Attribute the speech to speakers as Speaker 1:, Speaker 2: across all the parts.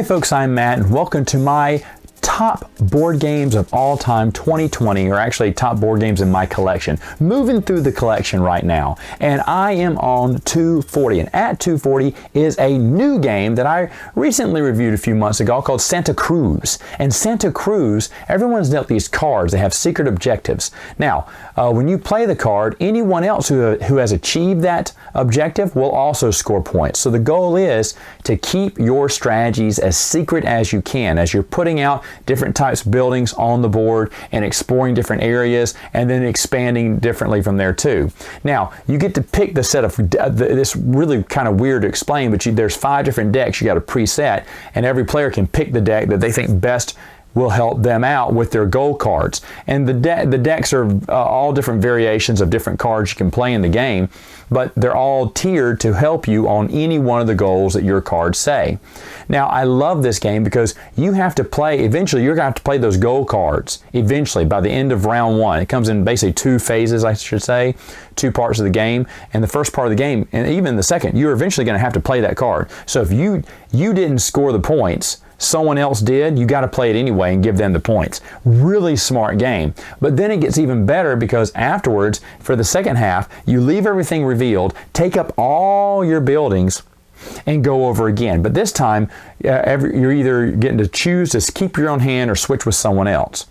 Speaker 1: Hi folks, I'm Matt and welcome to my top board games of all time 2020, or actually top board games in my collection. Moving through the collection right now, and I am on 240, and at 240 is a new game that I recently reviewed a few months ago called Santa Cruz. And Santa Cruz, everyone's dealt these cards. They have secret objectives. Now, when you play the card, anyone else who has achieved that objective will also score points. So the goal is to keep your strategies as secret as you can as you're putting out different types of buildings on the board and exploring different areas and then expanding differently from there too. Now, you get to pick the set of, this really kind of weird to explain, but there's 5 different decks you got to preset, and every player can pick the deck that they think best will help them out with their goal cards. And the decks are all different variations of different cards you can play in the game, but they're all tiered to help you on any one of the goals that your cards say. Now, I love this game because you have to play, eventually you're going to have to play those goal cards eventually by the end of round 1. It comes in basically 2 phases, I should say, 2 parts of the game. And the first part of the game, and even the second, you're eventually going to have to play that card. So if you didn't score the points, someone else did, you got to play it anyway and give them the points. Really smart game. But then it gets even better because afterwards, for the second half, you leave everything revealed, take up all your buildings, and go over again. But this time, you're either getting to choose to keep your own hand or switch with someone else.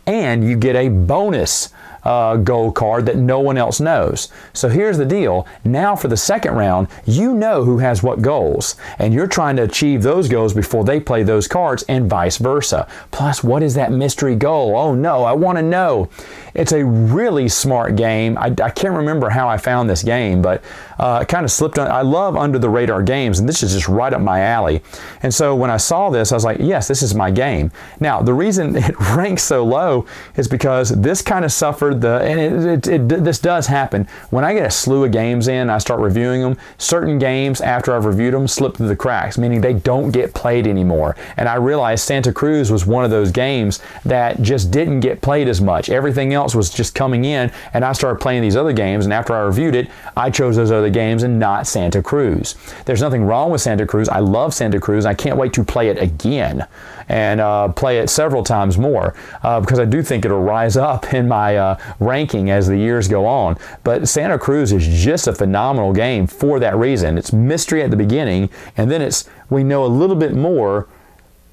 Speaker 1: And you get a bonus goal card that no one else knows. So here's the deal. Now for the second round, you know who has what goals, and you're trying to achieve those goals before they play those cards, and vice versa. Plus, what is that mystery goal? Oh no, I want to know. It's a really smart game. I can't remember how I found this game, but it kind of slipped on. I love under the radar games, and this is just right up my alley. And so when I saw this, I was like, yes, this is my game. Now, the reason it ranks so low is because this kind of suffered this does happen. When I get a slew of games in, I start reviewing them, certain games after I've reviewed them slip through the cracks, meaning they don't get played anymore. And I realized Santa Cruz was one of those games that just didn't get played as much. Everything else was just coming in, and I started playing these other games, and after I reviewed it, I chose those other games and not Santa Cruz. There's nothing wrong with Santa Cruz. I love Santa Cruz. I can't wait to play it again and play it several times more because I do think it'll rise up in my ranking as the years go on. But Santa Cruz is just a phenomenal game for that reason. It's mystery at the beginning, and then we know a little bit more,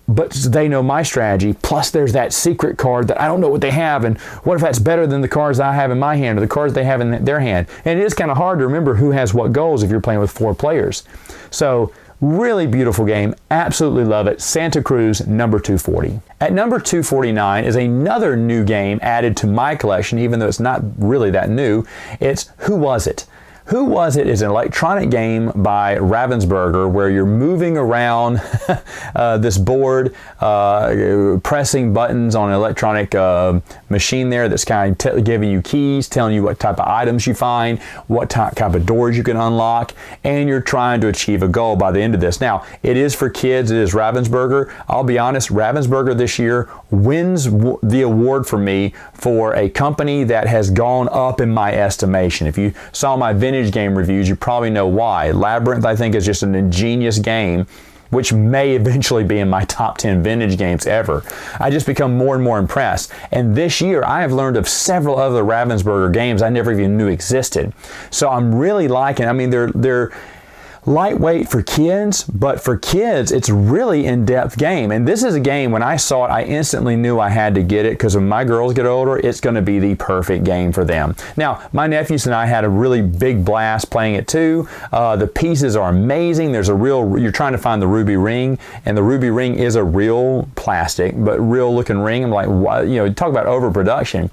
Speaker 1: but they know my strategy, plus there's that secret card that I don't know what they have, and what if that's better than the cards I have in my hand or the cards they have in their hand. And it is kind of hard to remember who has what goals if you're playing with 4 players. So really beautiful game. Absolutely love it. Santa Cruz, number 240. At number 249 is another new game added to my collection, even though it's not really that new. It's Whoowasit. Whoowasit is an electronic game by Ravensburger where you're moving around this board, pressing buttons on an electronic machine there that's kind of giving you keys, telling you what type of items you find, what type of doors you can unlock, and you're trying to achieve a goal by the end of this. Now, it is for kids. It is Ravensburger. I'll be honest, Ravensburger this year wins the award for me for a company that has gone up in my estimation. If you saw my vintage game reviews, you probably know why. Labyrinth, I think, is just an ingenious game, which may eventually be in my top 10 vintage games ever. I just become more and more impressed. And this year, I have learned of several other Ravensburger games I never even knew existed. So I'm really liking, I mean, they're lightweight for kids, but for kids, it's really in-depth game. And this is a game, when I saw it, I instantly knew I had to get it because when my girls get older, it's going to be the perfect game for them. Now, my nephews and I had a really big blast playing it too. The pieces are amazing. You're trying to find the ruby ring, and the ruby ring is a real plastic, but real looking ring. I'm like, what? You know, talk about overproduction.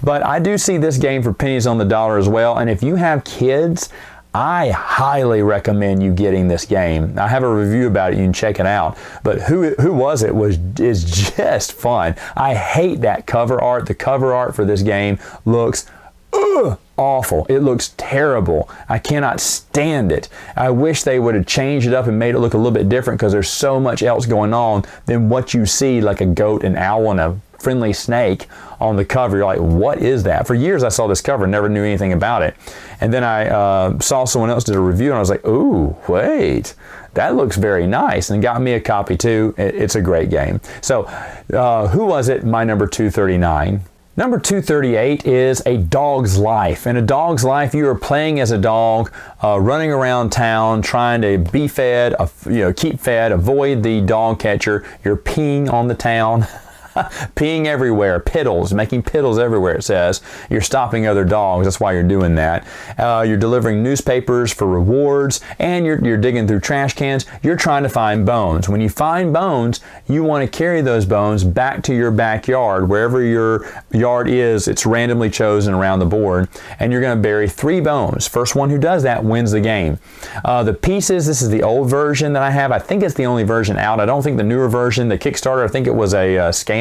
Speaker 1: But I do see this game for pennies on the dollar as well. And if you have kids, I highly recommend you getting this game. I have a review about it. You can check it out. But Whoowasit is just fun. I hate that cover art. The cover art for this game looks awful. It looks terrible. I cannot stand it. I wish they would have changed it up and made it look a little bit different because there's so much else going on than what you see, like a goat, an owl, and a friendly snake on the cover. You're like, what is that? For years I saw this cover, never knew anything about it. And then I saw someone else did a review and I was like, ooh, wait, that looks very nice, and got me a copy too. It's a great game. So Whoowasit, my number 239. Number 238 is A Dog's Life. In A Dog's Life, you are playing as a dog, running around town, trying to be fed, keep fed, avoid the dog catcher. You're peeing on the town. Peeing everywhere, piddles, making piddles everywhere, it says. You're stopping other dogs, that's why you're doing that. You're delivering newspapers for rewards, and you're digging through trash cans. You're trying to find bones. When you find bones, you want to carry those bones back to your backyard. Wherever your yard is, it's randomly chosen around the board, and you're going to bury 3 bones. First one who does that wins the game. The pieces, this is the old version that I have. I think it's the only version out. I don't think the newer version, the Kickstarter, I think it was a scam.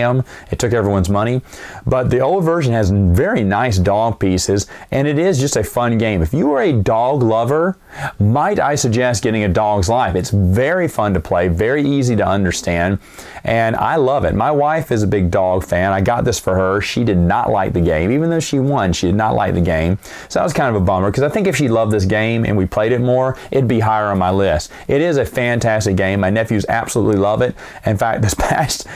Speaker 1: It took everyone's money. But the old version has very nice dog pieces, and it is just a fun game. If you are a dog lover, might I suggest getting A Dog's Life. It's very fun to play, very easy to understand, and I love it. My wife is a big dog fan. I got this for her. She did not like the game. Even though she won, she did not like the game. So that was kind of a bummer, because I think if she loved this game and we played it more, it'd be higher on my list. It is a fantastic game. My nephews absolutely love it. In fact, this past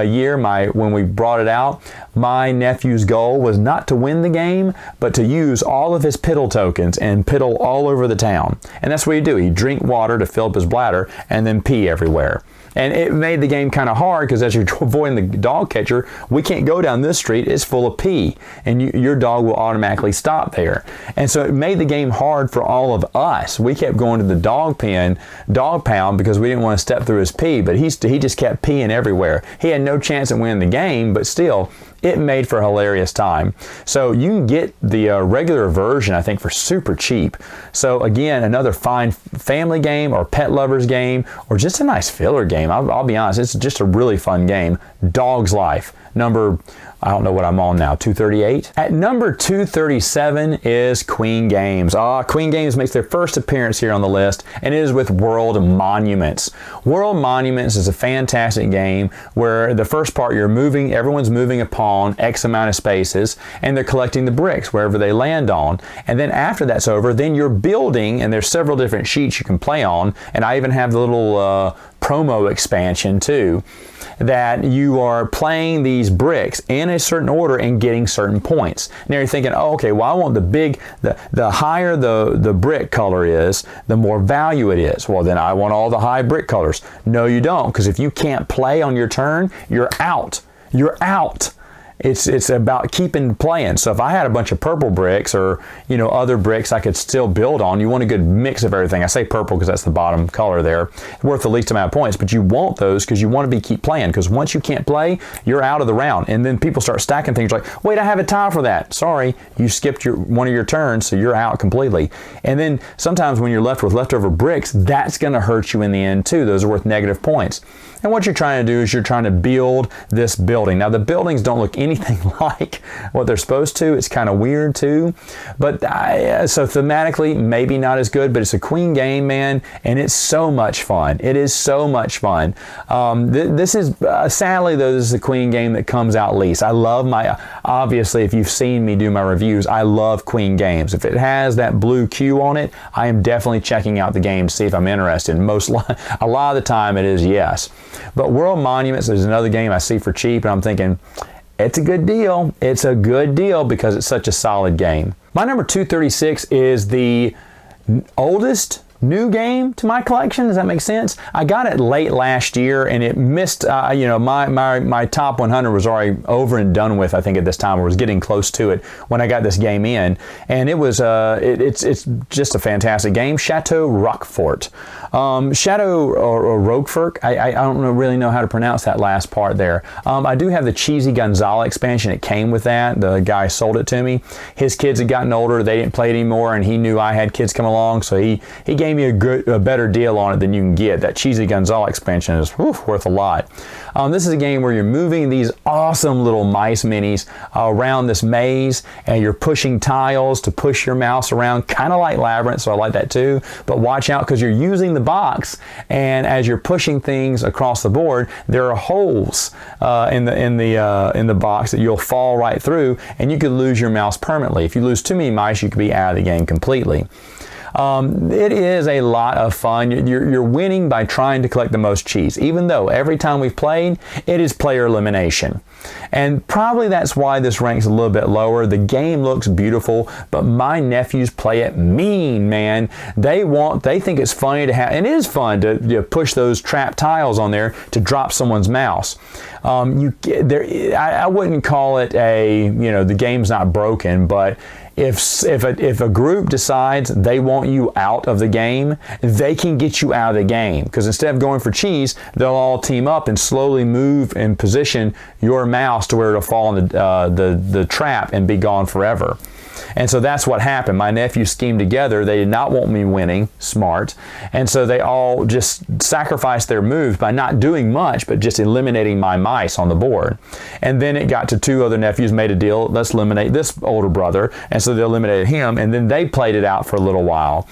Speaker 1: year, when we brought it out, my nephew's goal was not to win the game, but to use all of his piddle tokens and piddle all over the town. And that's what you do. You drink water to fill up his bladder and then pee everywhere. And it made the game kind of hard, because as you're avoiding the dog catcher, we can't go down this street, it's full of pee, and your dog will automatically stop there. And so it made the game hard for all of us. We kept going to the dog pound, because we didn't want to step through his pee, but he just kept peeing everywhere. He had no chance at winning the game, but still, it made for a hilarious time. So you can get the regular version, I think, for super cheap. So again, another fine family game or pet lovers game, or just a nice filler game. I'll be honest, it's just a really fun game. Dog's Life. Number, I don't know what I'm on now, 238? At number 237 is Queen Games. Queen Games makes their first appearance here on the list, and it is with World Monuments. World Monuments is a fantastic game where the first part everyone's moving a pawn X amount of spaces, and they're collecting the bricks wherever they land on. And then after that's over, then you're building, and there's several different sheets you can play on, and I even have the little promo expansion too, that you are playing these bricks in a certain order and getting certain points. Now you're thinking, oh, okay, well, I want the higher the brick color is, the more value it is. Well, then I want all the high brick colors. No, you don't, because if you can't play on your turn, you're out. You're out. It's about keeping playing. So if I had a bunch of purple bricks or other bricks I could still build on, you want a good mix of everything. I say purple because that's the bottom color there, worth the least amount of points, but you want those because you want to keep playing, because once you can't play, you're out of the round. And then people start stacking things like, wait, I have a tile for that. Sorry, you skipped one of your turns, so you're out completely. And then sometimes when you're left with leftover bricks, that's going to hurt you in the end too. Those are worth negative points. And what you're trying to do is you're trying to build this building. Now the buildings don't look anything like what they're supposed to. It's kind of weird too. But so thematically, maybe not as good, but it's a Queen game, man, and it's so much fun. It is so much fun. This is, sadly though, this is the Queen game that comes out least. I love obviously if you've seen me do my reviews, I love Queen games. If it has that blue Q on it, I am definitely checking out the game to see if I'm interested. A lot of the time it is yes. But World Monuments is another game I see for cheap, and I'm thinking, it's a good deal. It's a good deal because it's such a solid game. My number 236 is the oldest new game to my collection. Does that make sense? I got it late last year, and it missed, my top 100 was already over and done with, I think, at this time, or was getting close to it when I got this game in. And it was, it's just a fantastic game. Chateau Roquefort. Chateau or Roquefort, I don't really know how to pronounce that last part there. I do have the Cheesy Gonzala expansion. It came with that. The guy sold it to me. His kids had gotten older. They didn't play it anymore, and he knew I had kids come along, so he gave me a better deal on it than you can get. That Cheesy Gonzala expansion is worth a lot. This is a game where you're moving these awesome little mice minis around this maze, and you're pushing tiles to push your mouse around, kind of like Labyrinth, so I like that too. But watch out, because you're using the box, and as you're pushing things across the board, there are holes in the box that you'll fall right through, and you could lose your mouse permanently. If you lose too many mice, you could be out of the game completely. It is a lot of fun. You're winning by trying to collect the most cheese, even though every time we've played, it is player elimination. And probably that's why this ranks a little bit lower. The game looks beautiful, but my nephews play it mean, man. They think it's funny to have, and it is fun to push those trap tiles on there to drop someone's mouse. I wouldn't call it the game's not broken, but if a group decides they want you out of the game, they can get you out of the game. Because instead of going for cheese, they'll all team up and slowly move and position your mouse to where it'll fall in the trap and be gone forever. And so that's what happened. My nephews schemed together. They did not want me winning, smart. And so they all just sacrificed their moves by not doing much, but just eliminating my mice on the board. And then it got to two other nephews made a deal, let's eliminate this older brother. And so they eliminated him, and then they played it out for a little while.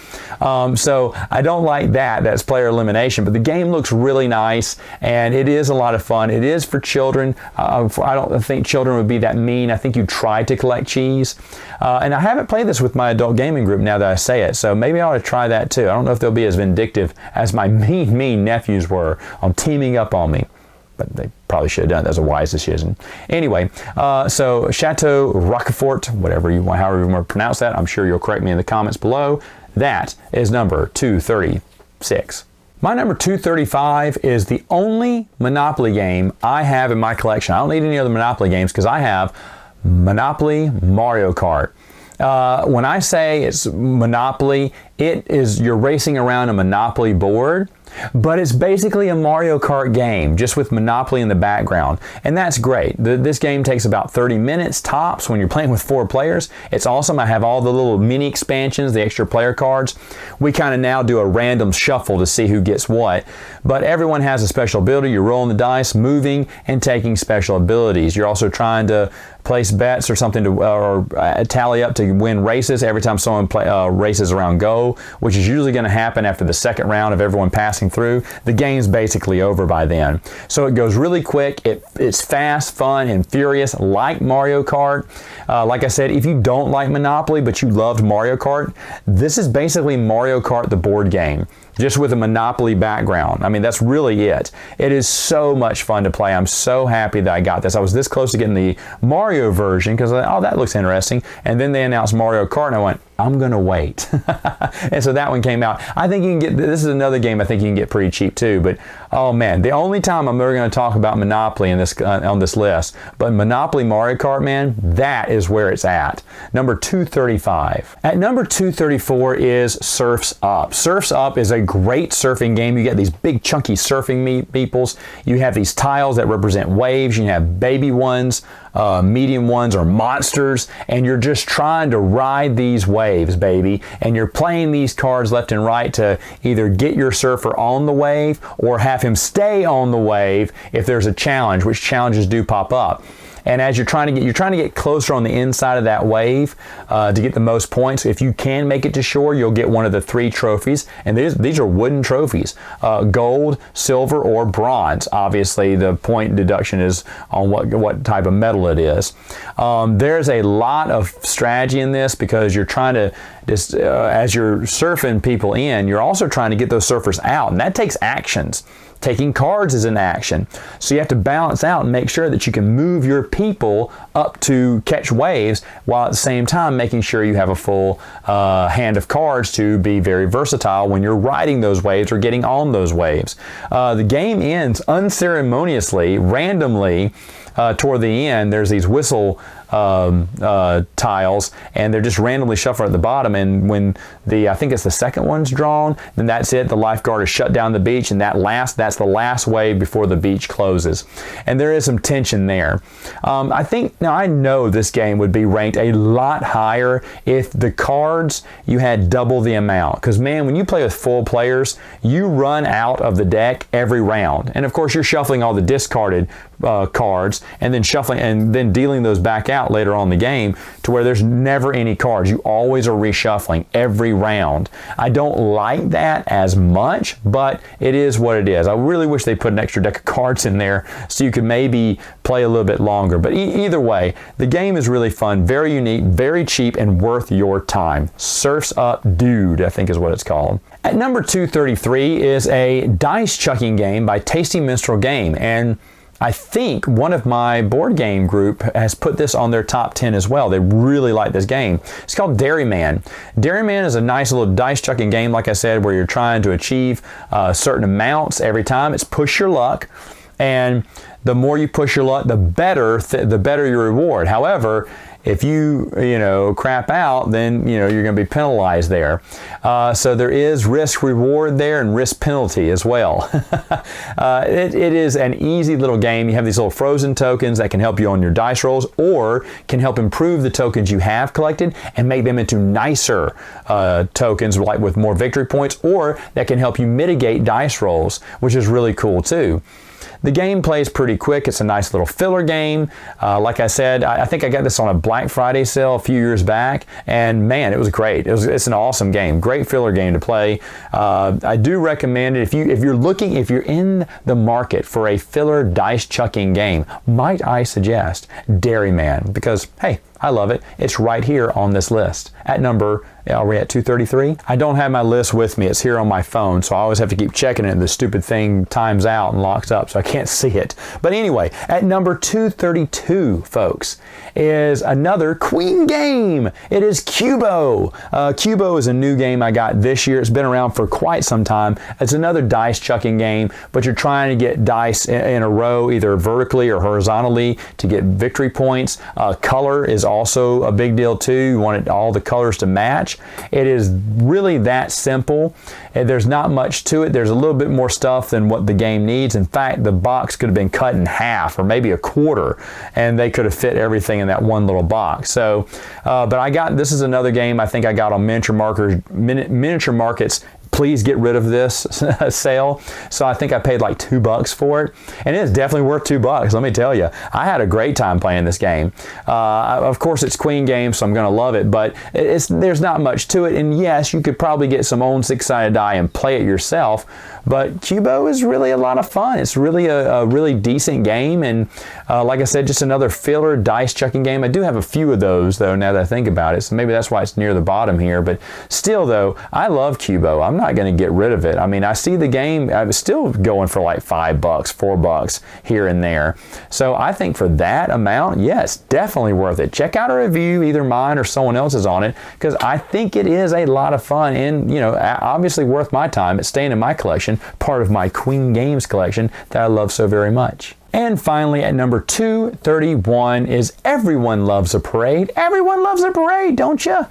Speaker 1: So I don't like that. That's player elimination. But the game looks really nice, and it is a lot of fun. It is for children. I don't think children would be that mean. I think you try to collect cheese. And I haven't played this with my adult gaming group now that I say it, so maybe I ought to try that too. I don't know if they'll be as vindictive as my mean nephews were on teaming up on me. But they probably should have done it. That's a wise decision. Anyway, so Chateau Roquefort, however you want to pronounce that, I'm sure you'll correct me in the comments below. That is number 236. My number 235 is the only Monopoly game I have in my collection. I don't need any other Monopoly games because I have Monopoly Mario Kart. When I say it's Monopoly, it is you're racing around a Monopoly board, but it's basically a Mario Kart game, just with Monopoly in the background. And that's great. This game takes about 30 minutes tops when you're playing with 4 players. It's awesome. I have all the little mini expansions, the extra player cards. We kind of now do a random shuffle to see who gets what. But everyone has a special ability. You're rolling the dice, moving, and taking special abilities. You're also trying to place bets or something or tally up to win races every time someone races around go, which is usually going to happen after the second round of everyone passing through. The game's basically over by then. So it goes really quick. It's fast, fun, and furious like Mario Kart. Like I said, if you don't like Monopoly but you loved Mario Kart, this is basically Mario Kart the board game, just with a Monopoly background. I mean, that's really it. It is so much fun to play. I'm so happy that I got this. I was this close to getting the Mario version because I thought, oh, that looks interesting. And then they announced Mario Kart and I went, I'm going to wait. And so that one came out. I think you can get, this is another game I think you can get pretty cheap too. But oh man, the only time I'm ever going to talk about Monopoly in this on this list, but Monopoly Mario Kart, man, that is where it's at. Number 235. At number 234 is Surf's Up. Surf's Up is a great surfing game. You get these big chunky surfing meeples. You have these tiles that represent waves. You have baby ones, medium ones, or monsters, and you're just trying to ride these waves, baby. And you're playing these cards left and right to either get your surfer on the wave or have him stay on the wave if there's a challenge, which challenges do pop up. And as you're trying to get closer on the inside of that wave to get the most points. If you can make it to shore, you'll get one of the 3 trophies. And these are wooden trophies, gold, silver, or bronze. Obviously, the point deduction is on what type of metal it is. There's a lot of strategy in this because you're trying to, as you're surfing people in, you're also trying to get those surfers out. And that takes actions. Taking cards is an action. So you have to balance out and make sure that you can move your people up to catch waves while at the same time making sure you have a full hand of cards to be very versatile when you're riding those waves or getting on those waves. The game ends unceremoniously, randomly, toward the end. There's these whistle tiles, and they're just randomly shuffled at the bottom, and when I think it's the second one's drawn, then that's it. The lifeguard is shut down the beach, and that's the last wave before the beach closes. And there is some tension there. I know this game would be ranked a lot higher if the cards, you had double the amount. Because man, when you play with full players, you run out of the deck every round. And of course, you're shuffling all the discarded cards and then shuffling and then dealing those back out later on in the game to where there's never any cards. You always are reshuffling every round. I don't like that as much, but it is what it is. I really wish they put an extra deck of cards in there so you could maybe play a little bit longer. But either way, the game is really fun, very unique, very cheap, and worth your time. Surf's Up Dude, I think is what it's called. At number 233 is a dice chucking game by Tasty Minstrel Game, and I think one of my board game group has put this on their top 10 as well. They really like this game. It's called Dairyman. Dairyman is a nice little dice chucking game, like I said, where you're trying to achieve certain amounts every time. It's push your luck, and the more you push your luck, the better your reward. However, if you crap out, then you're going to be penalized there. So there is risk reward there and risk penalty as well. It is an easy little game. You have these little frozen tokens that can help you on your dice rolls or can help improve the tokens you have collected and make them into nicer tokens, like with more victory points, or that can help you mitigate dice rolls, which is really cool too. The game plays pretty quick. It's a nice little filler game. Like I said, I think I got this on a Black Friday sale a few years back, and man, it was great. It's an awesome game. Great filler game to play. I do recommend it if you're in the market for a filler dice chucking game. Might I suggest Dairyman, because hey, I love it. It's right here on this list. At number, are we at 233? I don't have my list with me. It's here on my phone, so I always have to keep checking it, and the stupid thing times out and locks up, so I can't see it. But anyway, at number 232, folks, is another Queen game. It is Cubo. Cubo is a new game I got this year. It's been around for quite some time. It's another dice chucking game, but you're trying to get dice in a row, either vertically or horizontally, to get victory points. Color is also a big deal too. You want all the colors to match. It is really that simple. There's not much to it. There's a little bit more stuff than what the game needs. In fact, the box could have been cut in half or maybe a quarter, and they could have fit everything in that one little box. So, but this is another game I think I got on Miniature Market's please get rid of this sale. So I think I paid like $2 for it, and it's definitely worth $2. Let me tell you, I had a great time playing this game. Of course, it's Queen game, so I'm going to love it, but there's not much to it. And yes, you could probably get some own six-sided die and play it yourself, but Cubo is really a lot of fun. It's really a really decent game, and like I said, just another filler dice chucking game. I do have a few of those though, now that I think about it, so maybe that's why it's near the bottom here. But still though, I love Cubo. I'm not going to get rid of it. I mean, I see the game, I was still going for like $5, $4 here and there. So I think for that amount, yes, definitely worth it. Check out a review, either mine or someone else's on it, because I think it is a lot of fun and, obviously worth my time. It's staying in my collection, part of my Queen Games collection that I love so very much. And finally, at number 231 is Everyone Loves a Parade. Everyone loves a parade, don't you?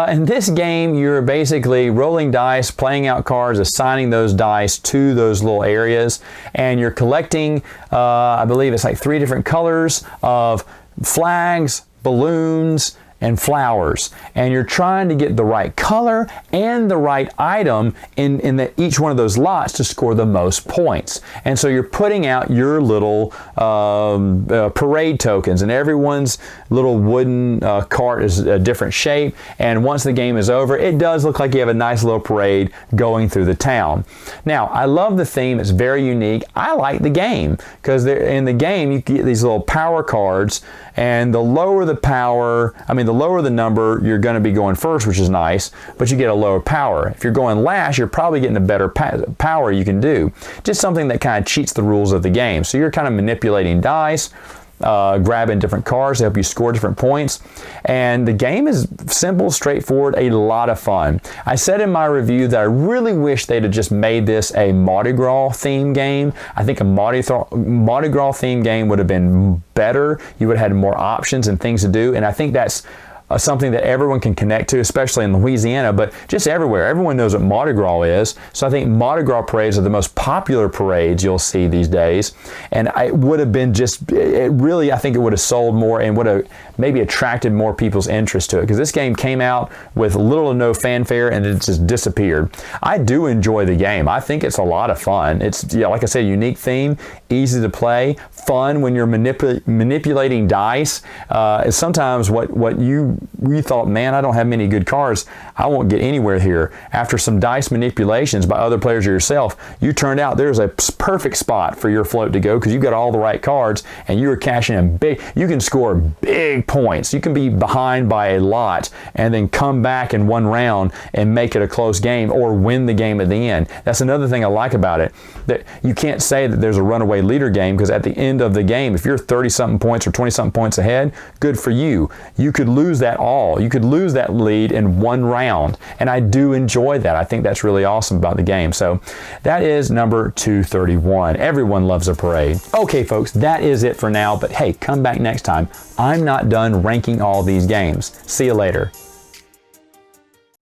Speaker 1: In this game, you're basically rolling dice, playing out cards, assigning those dice to those little areas, and you're collecting, I believe it's like 3 different colors of flags, balloons, and flowers, and you're trying to get the right color and the right item in each one of those lots to score the most points. And so you're putting out your little parade tokens, and everyone's little wooden cart is a different shape, and once the game is over, it does look like you have a nice little parade going through the town. Now, I love the theme. It's very unique. I like the game because in the game you get these little power cards, and the lower the power, the lower the number, you're going to be going first, which is nice, but you get a lower power. If you're going last, you're probably getting a better power you can do. Just something that kind of cheats the rules of the game. So you're kind of manipulating dice, grabbing different cards to help you score different points. And the game is simple, straightforward, a lot of fun. I said in my review that I really wish they'd have just made this a Mardi Gras theme game. I think a Mardi Gras theme game would have been better. You would have had more options and things to do. And I think that's something that everyone can connect to, especially in Louisiana, but just everywhere. Everyone knows what Mardi Gras is. So I think Mardi Gras parades are the most popular parades you'll see these days. And it would have been I think it would have sold more and would have maybe attracted more people's interest to it, because this game came out with little to no fanfare and it just disappeared. I do enjoy the game. I think it's a lot of fun. It's, like I said, unique theme. easy to play, fun when you're manipulating dice. Sometimes what you thought, man, I don't have many good cards, I won't get anywhere here. After some dice manipulations by other players or yourself, you turned out there's a perfect spot for your float to go because you've got all the right cards and you are cashing in big. You can score big points. You can be behind by a lot and then come back in one round and make it a close game or win the game at the end. That's another thing I like about it, that you can't say that there's a runaway leader game, because at the end of the game, if you're 30-something points or 20-something points ahead, good for you. You could lose that all. You could lose that lead in one round, and I do enjoy that. I think that's really awesome about the game. So that is number 231. Everyone loves a parade. Okay, folks, that is it for now, but hey, come back next time. I'm not done ranking all these games. See you later.